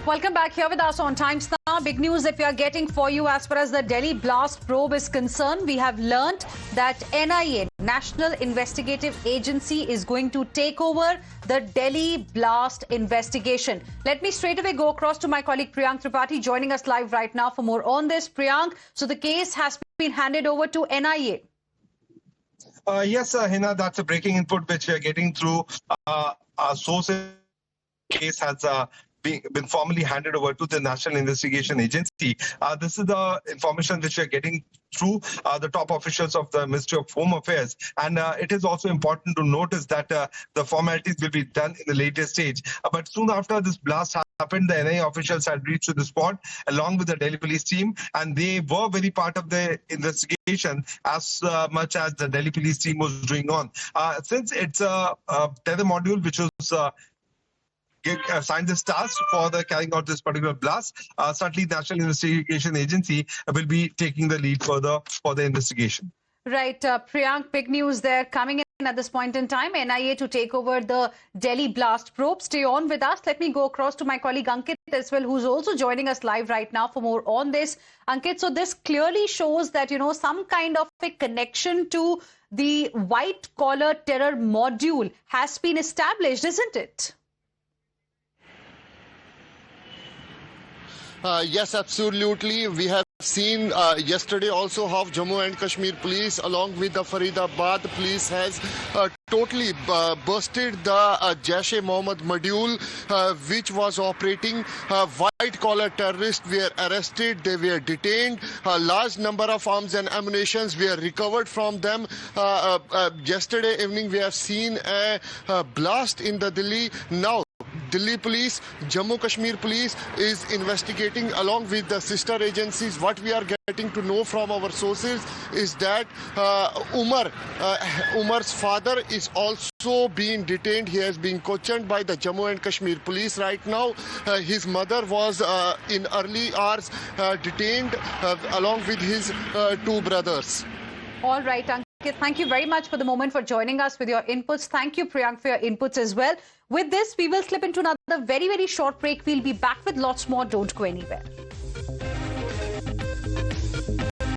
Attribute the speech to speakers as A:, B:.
A: Welcome back here with us on Times Now. Big news that we are getting for you as far as the Delhi blast probe is concerned. We have learnt that NIA, National Investigative Agency, is going to take over the Delhi blast investigation. Let me straight away go across to my colleague Priyank Tripathi joining us live right now for more on this. Priyank, so the case has been handed over to NIA.
B: Yes, Hina, that's a breaking input which we are getting through. Our sources case has been formally handed over to the National Investigation Agency. This is the information which we are getting through the top officials of the Ministry of Home Affairs. And it is also important to notice that the formalities will be done in the later stage. But soon after this blast happened, the NIA officials had reached to the spot along with the Delhi police team, and they were very part of the investigation as much as the Delhi police team was doing on. Since it's a tether module which was assigned this task for the carrying out this particular blast, certainly the National Investigation Agency will be taking the lead further for the investigation.
A: Right, Priyank, big news there coming in at this point in time. NIA to take over the Delhi blast probe. Stay on with us. Let me go across to my colleague Ankit as well, who's also joining us live right now for more on this. Ankit, so this clearly shows that, you know, some kind of a connection to the white collar terror module has been established, isn't it?
C: Yes, absolutely. We have seen yesterday also how Jammu and Kashmir police along with the Faridabad police has totally busted the Jaish-e-Mohammed module which was operating. White collar terrorists were arrested, they were detained, a large number of arms and ammunitions were recovered from them. Yesterday evening we have seen a blast in the Delhi. Now Delhi police, Jammu Kashmir police is investigating along with the sister agencies. What we are getting to know from our sources is that Umar's father is also being detained. He has been questioned by the Jammu and Kashmir police right now. His mother was in early hours detained along with his two brothers.
A: All right, Ankit, thank you very much for the moment for joining us with your inputs. Thank you, Priyank, for your inputs as well. With this, we will slip into another very, very short break. We'll be back with lots more. Don't go anywhere.